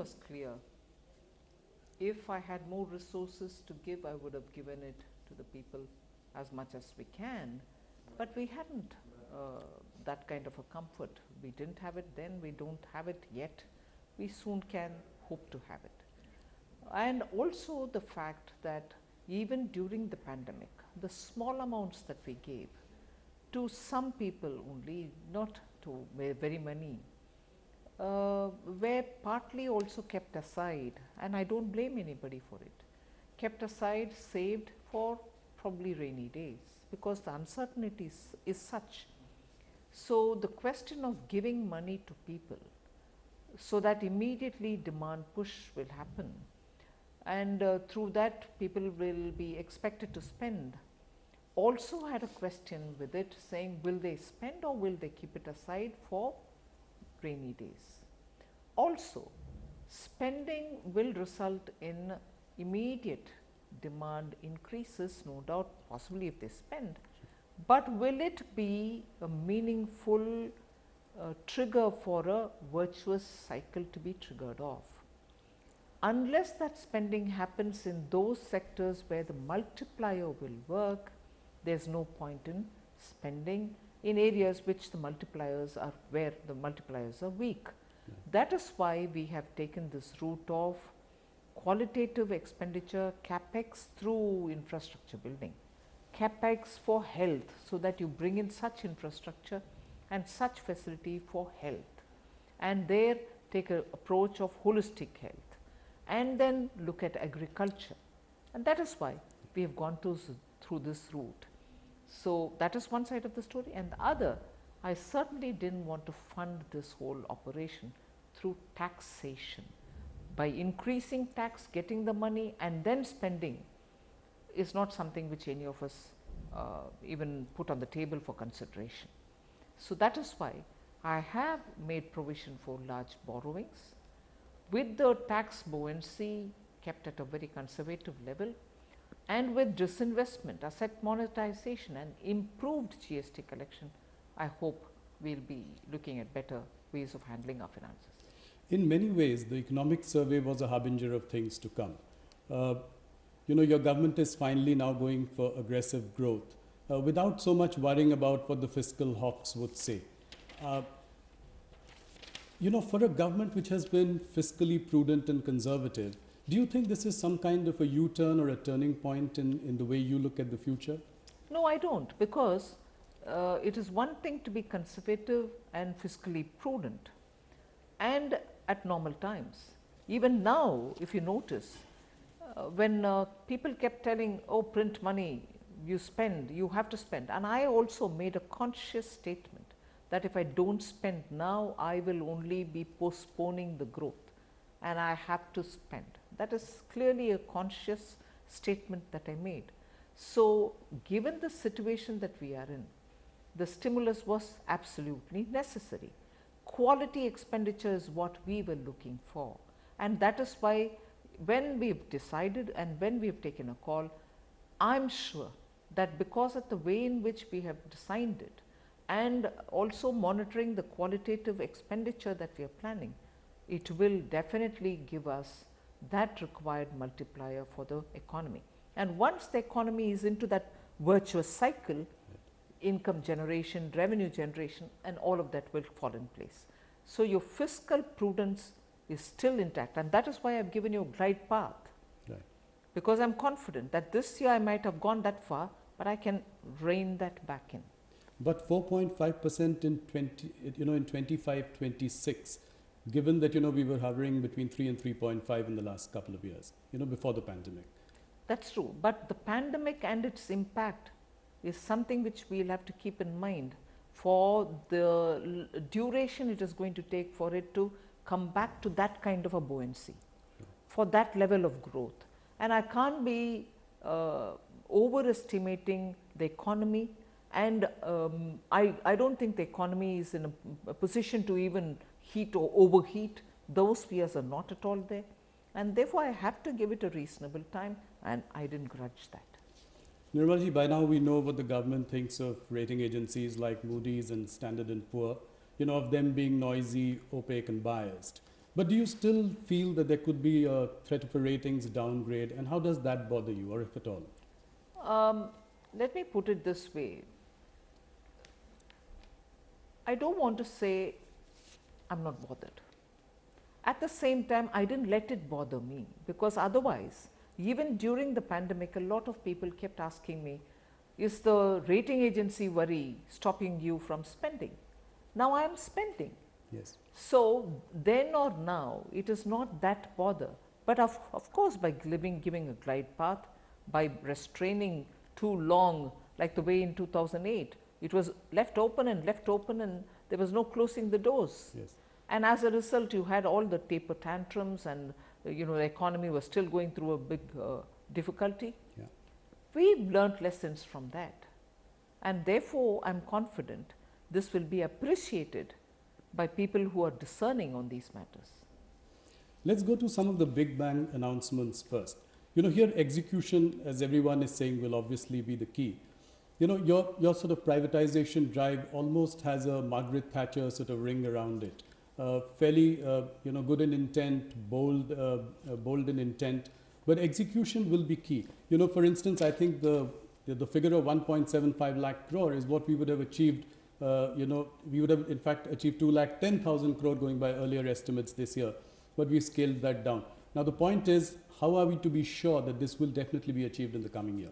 was clear. If I had more resources to give, I would have given it to the people as much as we can, but we hadn't that kind of a comfort. We didn't have it then, we don't have it yet. We soon can hope to have it. And also the fact that even during the pandemic, the small amounts that we gave to some people only, not to very many, were partly also kept aside, and I don't blame anybody for it, kept aside, saved for probably rainy days, because the uncertainty is such. So the question of giving money to people so that immediately demand push will happen, and through that people will be expected to spend, also had a question with it, saying will they spend or will they keep it aside for rainy days. Also, spending will result in immediate demand increases, no doubt, possibly if they spend, but will it be a meaningful trigger for a virtuous cycle to be triggered off? Unless that spending happens in those sectors where the multiplier will work, there is no point in spending in areas which the multipliers are, where the multipliers are weak. That is why we have taken this route of qualitative expenditure, capex through infrastructure building, capex for health, so that you bring in such infrastructure and such facility for health, and there take an approach of holistic health, and then look at agriculture, and that is why we have gone through this route. So that is one side of the story, and the other, I certainly didn't want to fund this whole operation through taxation. By increasing tax, getting the money and then spending is not something which any of us even put on the table for consideration. So that is why I have made provision for large borrowings with the tax buoyancy kept at a very conservative level, and with disinvestment, asset monetization and improved GST collection. I hope we will be looking at better ways of handling our finances. In many ways, the economic survey was a harbinger of things to come. Your government is finally now going for aggressive growth without so much worrying about what the fiscal hawks would say. For a government which has been fiscally prudent and conservative, do you think this is some kind of a U-turn or a turning point in the way you look at the future? No, I don't, because it is one thing to be conservative and fiscally prudent, and at normal times. Even now, if you notice, when people kept telling, oh, print money, you spend, you have to spend, and I also made a conscious statement that if I don't spend now, I will only be postponing the growth, and I have to spend. That is clearly a conscious statement that I made. So, given the situation that we are in, the stimulus was absolutely necessary. Quality expenditure is what we were looking for, and that is why when we have decided and when we have taken a call, I am sure that because of the way in which we have designed it, and also monitoring the qualitative expenditure that we are planning, it will definitely give us that required multiplier for the economy. And once the economy is into that virtuous cycle, income generation, revenue generation, and all of that will fall in place. So your fiscal prudence is still intact, and that is why I have given you a glide path. Right. Because I am confident that this year I might have gone that far, but I can rein that back in. But 4.5% in 25-26, given that we were hovering between 3 and 3.5 in the last couple of years, before the pandemic. That's true, but the pandemic and its impact is something which we will have to keep in mind for the duration it is going to take for it to come back to that kind of a buoyancy, for that level of growth. And I can't be overestimating the economy, and I don't think the economy is in a position to even heat or overheat. Those fears are not at all there, and therefore I have to give it a reasonable time, and I didn't grudge that. Nirmala ji, by now we know what the government thinks of rating agencies like Moody's and Standard & Poor, of them being noisy, opaque and biased. But do you still feel that there could be a threat of a ratings downgrade, and how does that bother you, or if at all? Let me put it this way. I don't want to say I'm not bothered. At the same time, I didn't let it bother me, because otherwise, even during the pandemic, a lot of people kept asking me, is the rating agency worry stopping you from spending? Now I am spending. Yes. So then or now, it is not that bother. But of course, by giving a glide path, by restraining too long, like the way in 2008, it was left open and there was no closing the doors. Yes. And as a result, you had all the taper tantrums, and the economy was still going through a big difficulty. Yeah. We've learnt lessons from that. And therefore, I'm confident this will be appreciated by people who are discerning on these matters. Let's go to some of the big bang announcements first. Here execution, as everyone is saying, will obviously be the key. Your sort of privatization drive almost has a Margaret Thatcher sort of ring around it. Fairly, good in intent, bold in intent, but execution will be key. For instance, I think the figure of 1.75 lakh crore is what we would have achieved. We would have in fact achieved 2,10,000 crore going by earlier estimates this year, but we scaled that down. Now the point is, how are we to be sure that this will definitely be achieved in the coming year?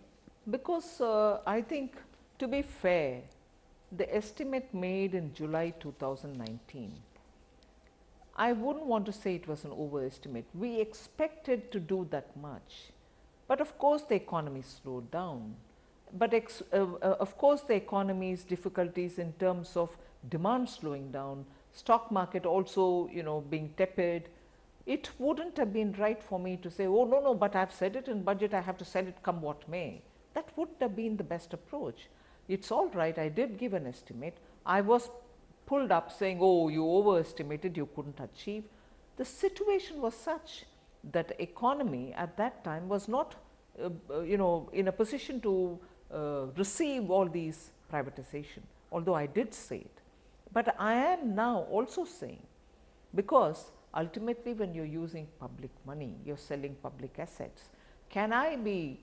Because I think, to be fair, the estimate made in July 2019, I wouldn't want to say it was an overestimate. We expected to do that much, but of course the economy slowed down. But of course the economy's difficulties in terms of demand slowing down, stock market also being tepid, it wouldn't have been right for me to say, oh no, but I've said it in budget, I have to sell it come what may. That wouldn't have been the best approach. It's all right, I did give an estimate. I was pulled up saying, oh, you overestimated, you couldn't achieve. The situation was such that the economy at that time was not in a position to receive all these privatization, although I did say it. But I am now also saying, because ultimately when you're using public money, you're selling public assets, can I be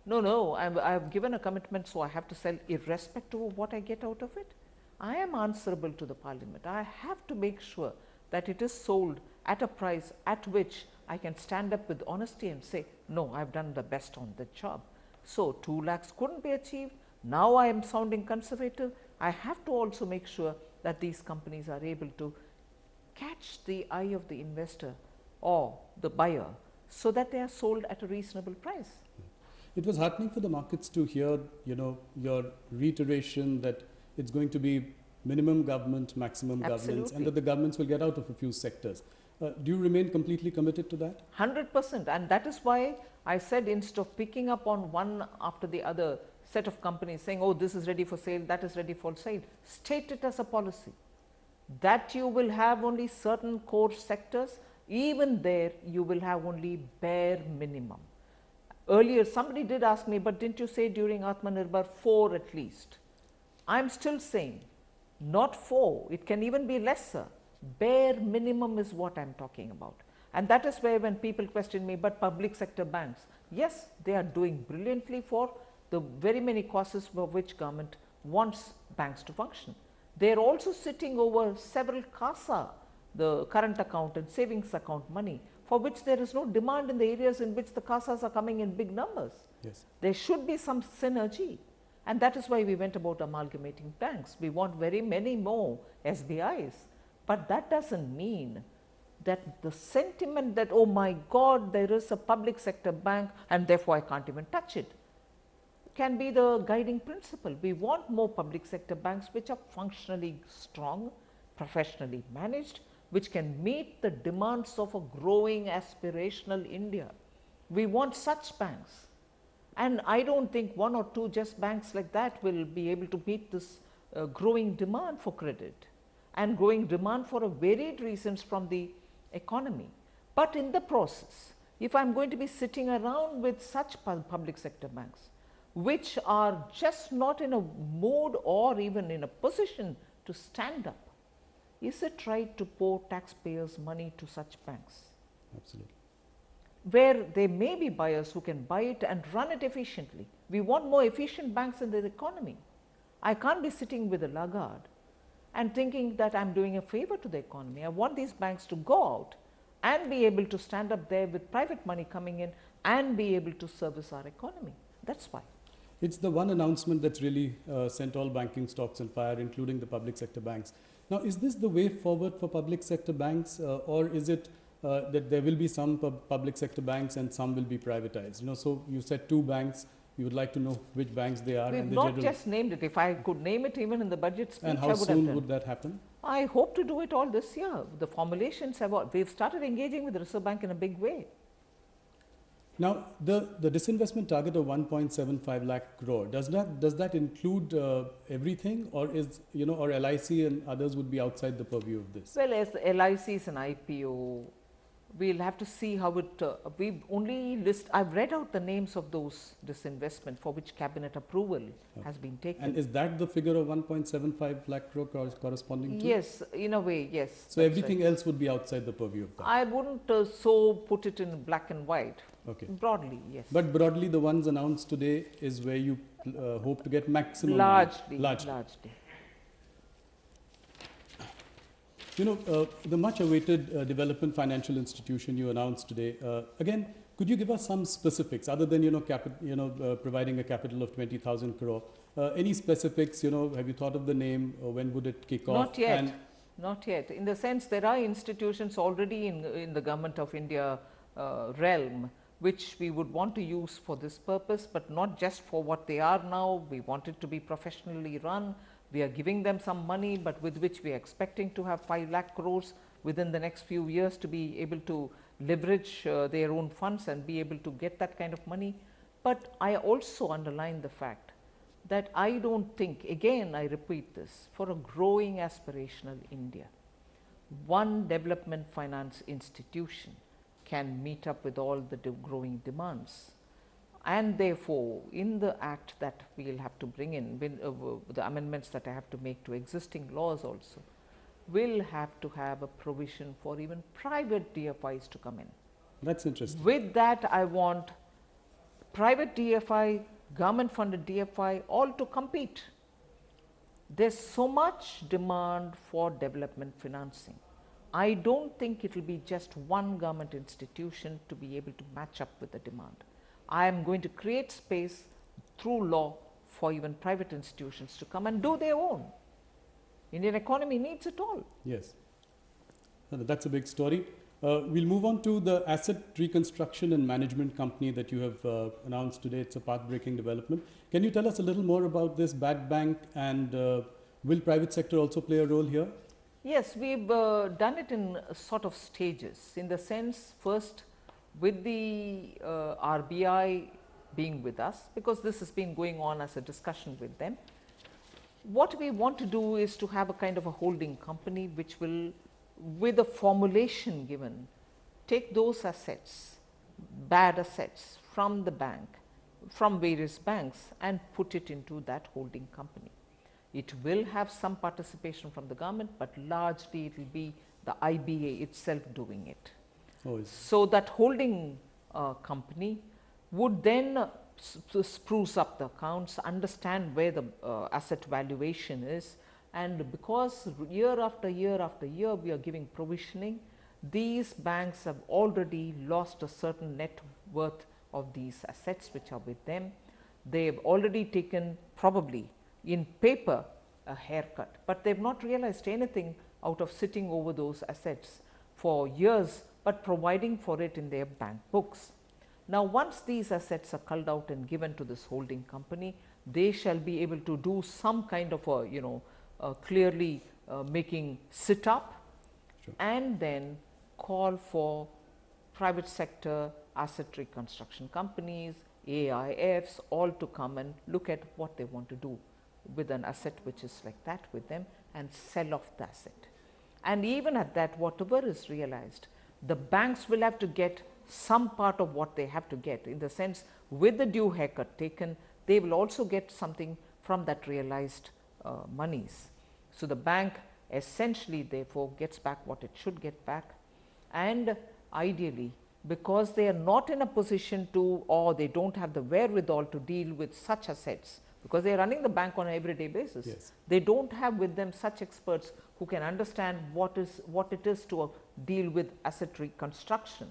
no, I've given a commitment, so I have to sell irrespective of what I get out of it? I am answerable to the parliament. I have to make sure that it is sold at a price at which I can stand up with honesty and say, no, I've done the best on the job. So 2 lakhs couldn't be achieved. Now I am sounding conservative. I have to also make sure that these companies are able to catch the eye of the investor or the buyer so that they are sold at a reasonable price. It was heartening for the markets to hear, your reiteration that it's going to be minimum government, maximum governance, and that the governments will get out of a few sectors. Do you remain completely committed to that? 100%, and that is why I said, instead of picking up on one after the other set of companies saying, oh, this is ready for sale, that is ready for sale, state it as a policy that you will have only certain core sectors. Even there you will have only bare minimum. Earlier somebody did ask me, but didn't you say during Atmanirbhar 4 at least? I am still saying not 4, it can even be lesser. Bare minimum is what I am talking about. And that is where when people question me, but public sector banks, yes, they are doing brilliantly for the very many causes for which government wants banks to function. They are also sitting over several CASA, the current account and savings account money, for which there is no demand in the areas in which the CASAs are coming in big numbers. Yes. There should be some synergy, and that is why we went about amalgamating banks. We want very many more SBIs, but that doesn't mean that the sentiment that, oh my God, there is a public sector bank and therefore I can't even touch it, can be the guiding principle. We want more public sector banks which are functionally strong, professionally managed, which can meet the demands of a growing aspirational India. We want such banks. And I don't think 1 or 2 just banks like that will be able to meet this growing demand for credit and growing demand for a varied reasons from the economy. But in the process, if I'm going to be sitting around with such public sector banks, which are just not in a mood or even in a position to stand up, is it right to pour taxpayers' money to such banks? Absolutely. Where there may be buyers who can buy it and run it efficiently. We want more efficient banks in the economy. I can't be sitting with a laggard and thinking that I'm doing a favor to the economy. I want these banks to go out and be able to stand up there with private money coming in and be able to service our economy. That's why. It's the one announcement that's really sent all banking stocks on fire, including the public sector banks. Now, is this the way forward for public sector banks, or is it that there will be some public sector banks and some will be privatized? You know, so you said 2 banks. You would like to know which banks they are. We've not just named it. If I could name it even in the budget speech, and how I would have soon done. would that happen? I hope to do it all this year. The formulations have, we've started engaging with the Reserve Bank in a big way. Now, the disinvestment target of 1.75 lakh crore, does that include everything, or is, you know, or LIC and others would be outside the purview of this? Well, as LIC is an IPO, we'll have to see how it, we've only I've read out the names of those disinvestment for which cabinet approval has been taken. And is that the figure of 1.75 lakh crore corresponding to? Yes, in a way, yes. So everything else would be outside the purview of that? I wouldn't so put it in black and white. Okay. Broadly, yes. But broadly, the ones announced today is where you hope to get maximum largely. You know, the much awaited development financial institution you announced today, again, could you give us some specifics other than, you know, providing a capital of 20,000 crore? Any specifics, you know, have you thought of the name, or when would it kick off? Not yet. Not yet. In the sense, there are institutions already in the Government of India realm which we would want to use for this purpose, but not just for what they are now. We want it to be professionally run. We are giving them some money, but with which we are expecting to have 5 lakh crores within the next few years to be able to leverage their own funds and be able to get that kind of money. But I also underline the fact that I don't think, again I repeat this, for a growing aspirational India, one development finance institution can meet up with all the growing demands. And therefore, in the act that we will have to bring in, the amendments that I have to make to existing laws also, will have to have a provision for even private DFIs to come in. That's interesting. With that, I want private DFI, government funded DFI, all to compete. There's so much demand for development financing. I don't think it will be just one government institution to be able to match up with the demand. I am going to create space through law for even private institutions to come and do their own. Indian economy needs it all. Yes, that's a big story. We'll move on to the asset reconstruction and management company that you have announced today. It's a path-breaking development. Can you tell us a little more about this bad bank, and will private sector also play a role here? Yes, we've done it in sort of stages, in the sense, first with the RBI being with us, because this has been going on as a discussion with them. What we want to do is to have a kind of a holding company which will, with a formulation given, take those assets, bad assets from the bank, from various banks, and put it into that holding company. It will have some participation from the government, but largely it will be the IBA itself doing it. So that holding company would then spruce up the accounts, understand where the asset valuation is, and because year after year after year we are giving provisioning, these banks have already lost a certain net worth of these assets which are with them. They have already taken, probably in paper, a haircut, but they have not realized anything out of sitting over those assets for years, but providing for it in their bank books. Now, once these assets are culled out and given to this holding company, they shall be able to do some kind of a, clearly making sit up, sure, and then call for private sector asset reconstruction companies, AIFs, all to come and look at what they want to do with an asset which is like that with them, and sell off the asset. And even at that, whatever is realized, the banks will have to get some part of what they have to get, in the sense, with the due haircut taken, they will also get something from that realized monies. So the bank essentially therefore gets back what it should get back, and ideally, because they are not in a position to, or they don't have the wherewithal to deal with such assets, because they are running the bank on an everyday basis. Yes. They don't have with them such experts who can understand what it is to deal with asset reconstruction.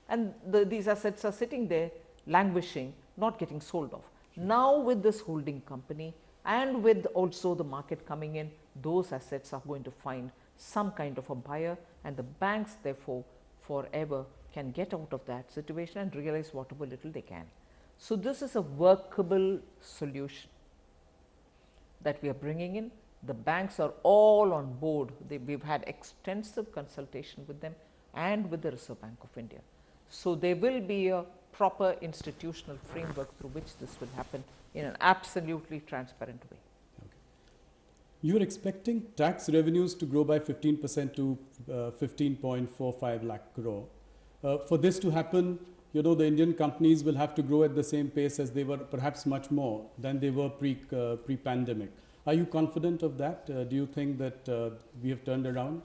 And these assets are sitting there languishing, not getting sold off. Now with this holding company and with also the market coming in, those assets are going to find some kind of a buyer, and the banks therefore forever can get out of that situation and realize whatever little they can. So this is a workable solution that we are bringing in. The banks are all on board. We've had extensive consultation with them and with the Reserve Bank of India. So there will be a proper institutional framework through which this will happen in an absolutely transparent way. Okay. You are expecting tax revenues to grow by 15% to 15.45 lakh crore. For this to happen, the Indian companies will have to grow at the same pace as they were, perhaps much more than they were pre-pandemic. Are you confident of that? Do you think that we have turned around?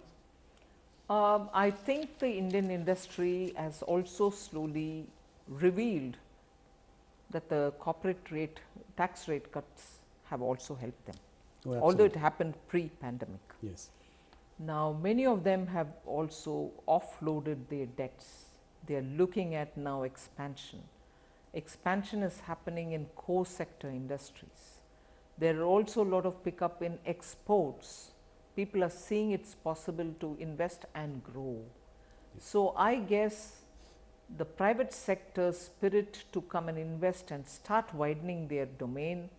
I think the Indian industry has also slowly revealed that the corporate tax rate cuts have also helped them, although it happened pre-pandemic. Yes. Now, many of them have also offloaded their debts. They are looking at now expansion. Expansion is happening in core sector industries. There are also a lot of pickup in exports. People are seeing it's possible to invest and grow. Yes. So I guess the private sector's spirit to come and invest and start widening their domain,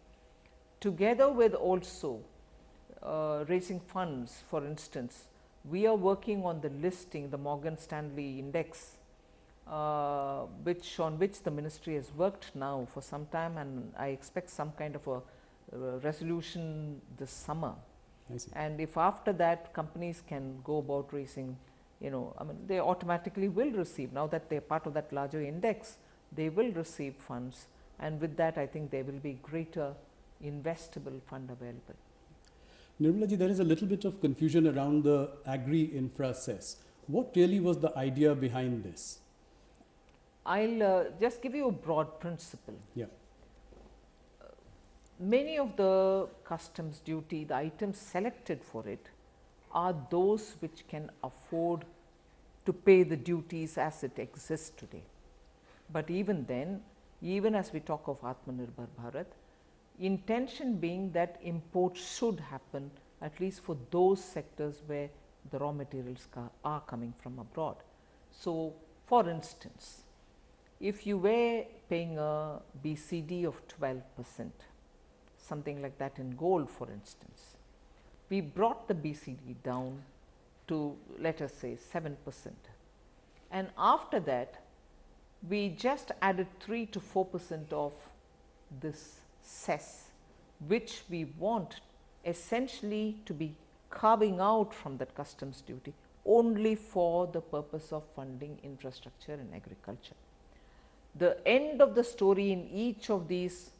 together with also raising funds. For instance, we are working on the listing, the Morgan Stanley index, on which the ministry has worked now for some time, and I expect some kind of a resolution this summer. I see. And if after that companies can go about raising, they automatically will receive, now that they are part of that larger index, they will receive funds, and with that I think there will be greater investable fund available. Nirmala ji, there is a little bit of confusion around the agri-infra cess. What really was the idea behind this? I'll just give you a broad principle. Yeah. Many of the customs duty, the items selected for it, are those which can afford to pay the duties as it exists today. But even then, even as we talk of Atmanirbhar Bharat, intention being that import should happen at least for those sectors where the raw materials are coming from abroad. So, for instance, if you were paying a BCD of 12%, something like that in gold for instance, we brought the BCD down to, let us say, 7%. And after that, we just added 3 to 4% of this cess, which we want essentially to be carving out from that customs duty only for the purpose of funding infrastructure in agriculture. The end of the story in each of these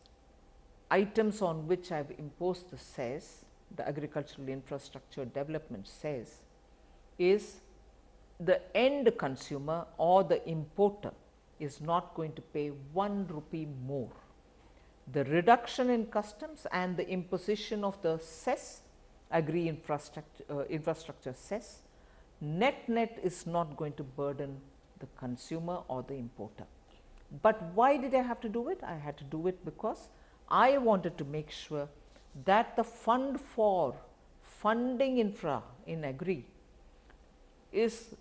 items on which I have imposed the cess, the agricultural infrastructure development cess, is the end consumer or the importer is not going to pay 1 rupee more. The reduction in customs and the imposition of the cess, infrastructure cess, net is not going to burden the consumer or the importer. But why did I have to do it? I had to do it because I wanted to make sure that the fund for funding infra in agri is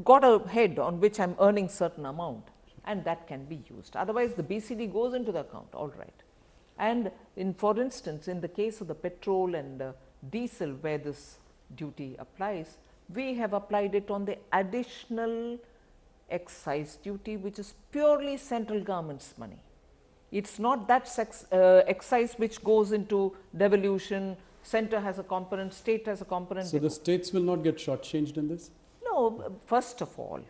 got a head on which I am earning certain amount, and that can be used. Otherwise, the BCD goes into the account, all right. And for instance, in the case of the petrol and diesel where this duty applies, we have applied it on the additional excise duty, which is purely central government's money. It's not that excise which goes into devolution, center has a component, state has a component. So the states will not get shortchanged in this? No, first of all,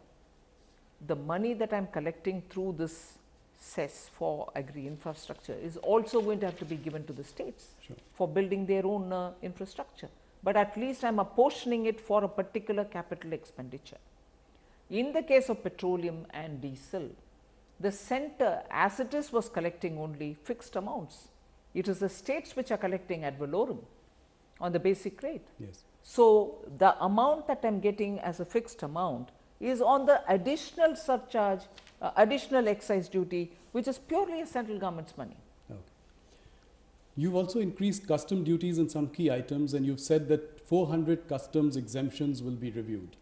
the money that I am collecting through this cess for agri infrastructure is also going to have to be given to the states for building their own infrastructure. but at least I am apportioning it for a particular capital expenditure. In the case of petroleum and diesel, the center as it is was collecting only fixed amounts. It is the states which are collecting ad valorem on the basic rate. Yes. So, the amount that I am getting as a fixed amount is on the additional surcharge, additional excise duty, which is purely a central government's money. Okay. You've also increased custom duties on some key items, and you've said that 400 customs exemptions will be reviewed.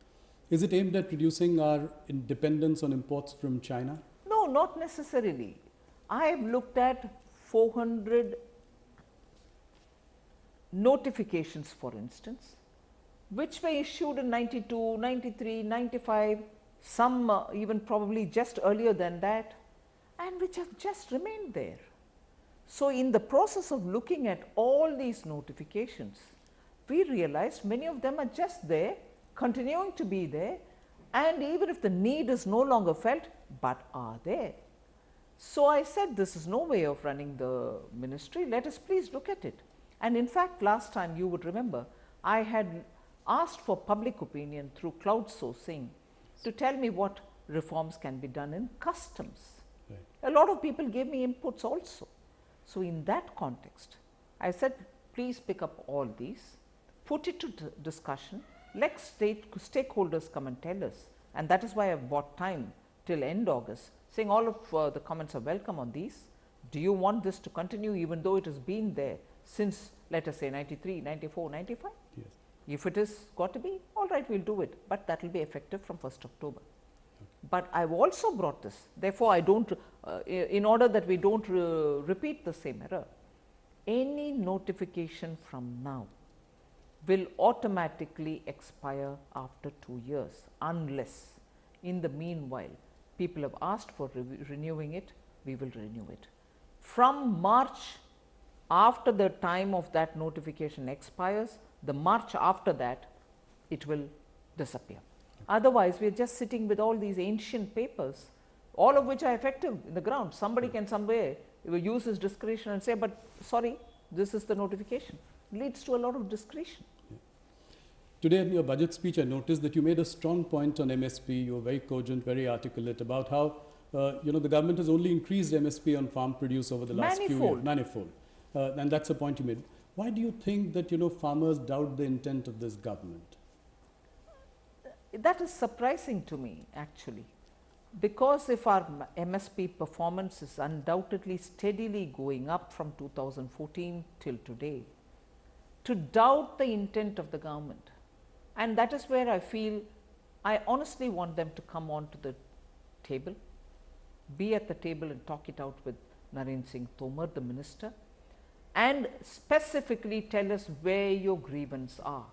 Is it aimed at reducing our dependence on imports from China? No, not necessarily. I have looked at 400 notifications, for instance, which were issued in 92, 93, 95, some even probably just earlier than that, and which have just remained there. So, in the process of looking at all these notifications, we realized many of them are just there, continuing to be there, and even if the need is no longer felt, but are there. So, I said this is no way of running the ministry, let us please look at it. And in fact, last time you would remember, I had asked for public opinion through crowdsourcing to tell me what reforms can be done in customs. Right. A lot of people gave me inputs also. So, in that context, I said please pick up all these, put it to discussion, let stakeholders come and tell us, and that is why I have bought time till end August, saying all of the comments are welcome on these. Do you want this to continue even though it has been there since, let us say, 93, 94, 95? Yes. If it is got to be, all right, we will do it, but that will be effective from 1st October. Okay. But I have also brought this, therefore, I do not, in order that we do not repeat the same error, any notification from now will automatically expire after 2 years, unless in the meanwhile people have asked for renewing it, we will renew it. From March, after the time of that notification expires, the March after that, it will disappear. Otherwise, we are just sitting with all these ancient papers, all of which are effective in the ground. Somebody can somewhere use his discretion and say, but sorry, this is the notification. It leads to a lot of discretion. Yeah. Today in your budget speech, I noticed that you made a strong point on MSP. You were very cogent, very articulate about how the government has only increased MSP on farm produce over the last few years. Manifold. And that's a point you made. Why do you think that farmers doubt the intent of this government? That is surprising to me, actually, because if our MSP performance is undoubtedly steadily going up from 2014 till today, to doubt the intent of the government, and that is where I feel I honestly want them to come on to the table, be at the table and talk it out with Narendra Singh Tomar, the minister, and specifically tell us where your grievances are.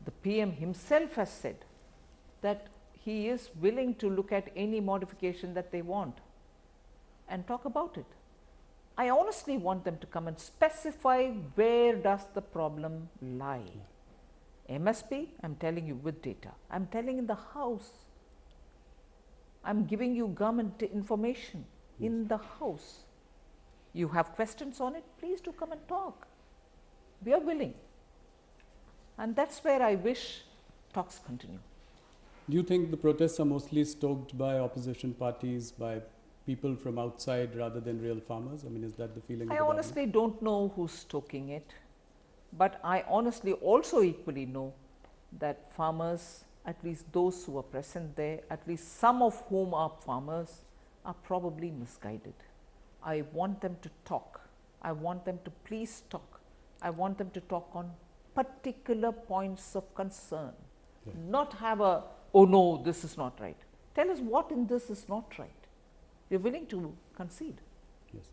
The PM himself has said that he is willing to look at any modification that they want and talk about it. I honestly want them to come and specify where does the problem lie. MSP, I am telling you with data, I am telling in the house, I am giving you government information in the house. You have questions on it, please do come and talk. We are willing. And that is where I wish talks continue. Do you think the protests are mostly stoked by opposition parties, by people from outside rather than real farmers? I mean, is that the feeling? I honestly don't know who's stoking it, but I honestly also equally know that farmers, at least those who are present there, at least some of whom are farmers, are probably misguided. I want them to talk. I want them to please talk. I want them to talk on particular points of concern, not have a, oh no, this is not right. Tell us what in this is not right. We are willing to concede. Yes.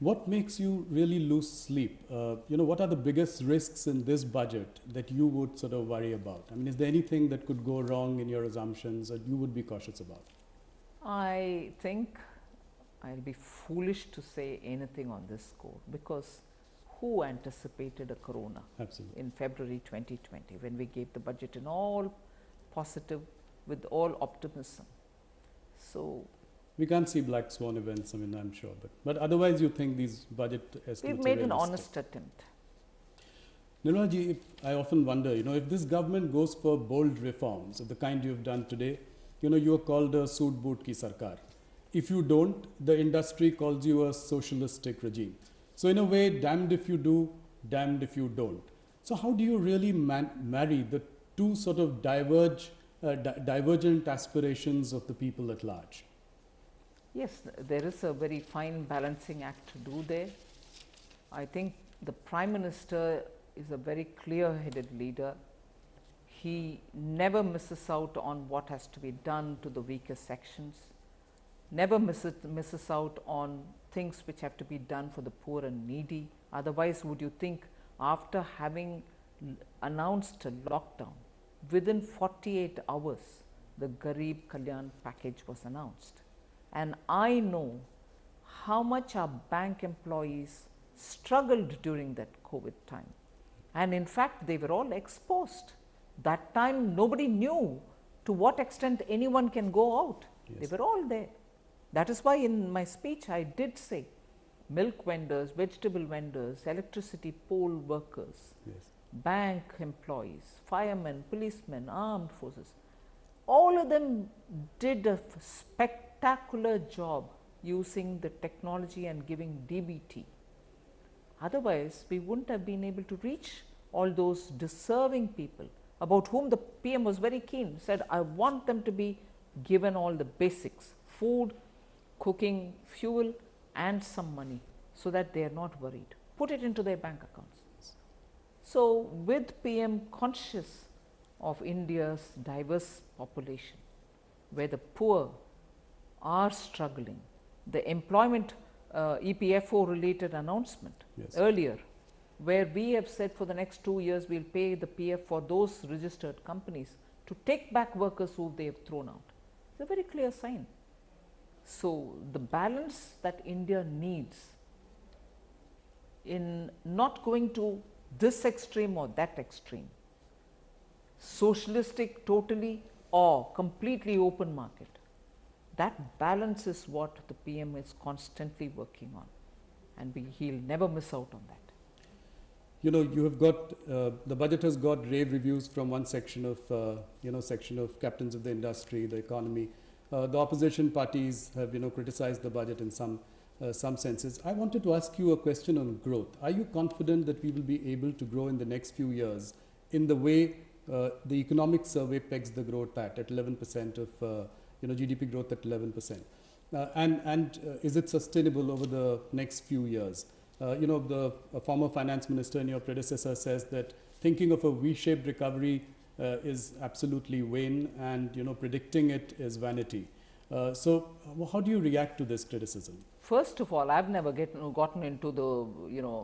What makes you really lose sleep? What are the biggest risks in this budget that you would sort of worry about? I mean, is there anything that could go wrong in your assumptions that you would be cautious about? I think I'll be foolish to say anything on this score, because who anticipated a corona in February 2020 when we gave the budget in all positive, with all optimism. So we can't see black swan events, I mean, I'm sure, but otherwise you think these budget estimates we've made an honest attempt. Nirmala ji, I often wonder, if this government goes for bold reforms of the kind you have done today, you are called a soot boot ki sarkar. If you don't, the industry calls you a socialistic regime. So in a way, damned if you do, damned if you don't. So how do you really marry the two sort of divergent aspirations of the people at large? Yes, there is a very fine balancing act to do there. I think the Prime Minister is a very clear-headed leader. He never misses out on what has to be done to the weaker sections, never misses out on things which have to be done for the poor and needy. Otherwise, would you think after having announced a lockdown, within 48 hours, the Garib Kalyan package was announced. And I know how much our bank employees struggled during that COVID time. And in fact, they were all exposed. That time, nobody knew to what extent anyone can go out. Yes. They were all there. That is why in my speech, I did say milk vendors, vegetable vendors, electricity pole workers, yes, bank employees, firemen, policemen, armed forces, all of them did a spectacular job using the technology and giving DBT. Otherwise, we wouldn't have been able to reach all those deserving people about whom the PM was very keen, said, I want them to be given all the basics, food, cooking, fuel and some money so that they are not worried. Put it into their bank accounts. So, with PM conscious of India's diverse population, where the poor are struggling, the employment EPFO related announcement, yes, earlier, where we have said for the next 2 years we will pay the PF for those registered companies to take back workers who they have thrown out. It's a very clear sign. So, the balance that India needs in not going to this extreme or that extreme, socialistic totally or completely open market, that balance is what the PM is constantly working on, and he'll never miss out on that. You have got, the budget has got rave reviews from one section of captains of the industry, the economy. The opposition parties have, criticized the budget in some senses. I wanted to ask you a question on growth. Are you confident that we will be able to grow in the next few years in the way the economic survey pegs the growth at 11% of GDP growth at 11%? And is it sustainable over the next few years? The former finance minister and your predecessor says that thinking of a V-shaped recovery is absolutely vain, and predicting it is vanity. So how do you react to this criticism? First of all, I've never gotten into the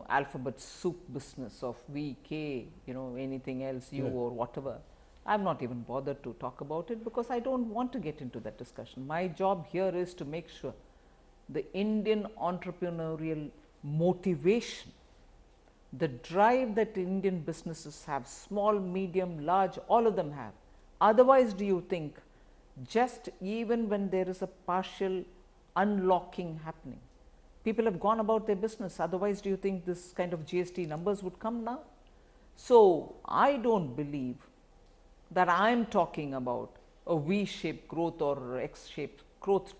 alphabet soup business of V, K, anything else, U, yeah, or whatever. I've not even bothered to talk about it because I don't want to get into that discussion. My job here is to make sure the Indian entrepreneurial motivation, the drive that Indian businesses have, small, medium, large, all of them have. Otherwise, do you think just even when there is a partial unlocking happening, people have gone about their business? Otherwise, do you think this kind of GST numbers would come now? So, I don't believe that I am talking about a V-shaped growth or X-shaped growth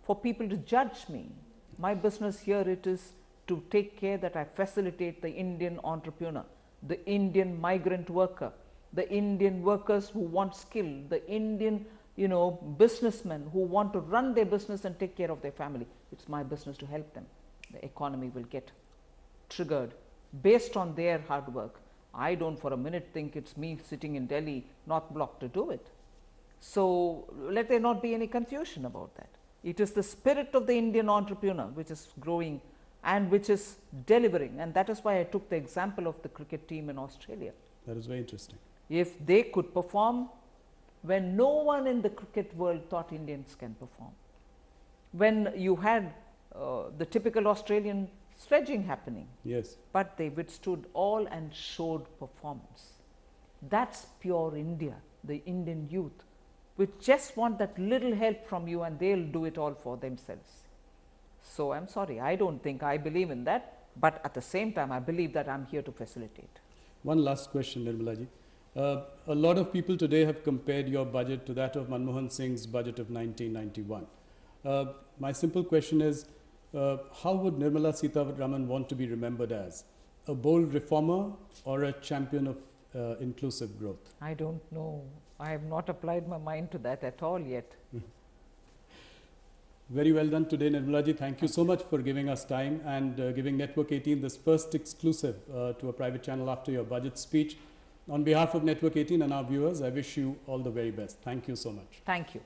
for people to judge me. My business here, it is to take care that I facilitate the Indian entrepreneur, the Indian migrant worker, the Indian workers who want skill, the Indian businessmen who want to run their business and take care of their family. It's my business to help them. The economy will get triggered based on their hard work. I don't for a minute think it's me sitting in Delhi, North Block, to do it. So, let there not be any confusion about that. It is the spirit of the Indian entrepreneur which is growing and which is delivering, and that is why I took the example of the cricket team in Australia. That is very interesting. If they could perform when no one in the cricket world thought Indians can perform, when you had the typical Australian sledging happening, yes, but they withstood all and showed performance. That's pure India, the Indian youth, which just want that little help from you and they'll do it all for themselves. So, I'm sorry, I don't think I believe in that, but at the same time I believe that I'm here to facilitate. One last question, Nirmala ji. A lot of people today have compared your budget to that of Manmohan Singh's budget of 1991. My simple question is, how would Nirmala Sitharaman want to be remembered as? A bold reformer or a champion of inclusive growth? I don't know. I have not applied my mind to that at all yet. Very well done today, Nirmala ji. Thank you so much for giving us time and giving Network 18 this first exclusive to a private channel after your budget speech. On behalf of Network 18 and our viewers, I wish you all the very best. Thank you so much. Thank you.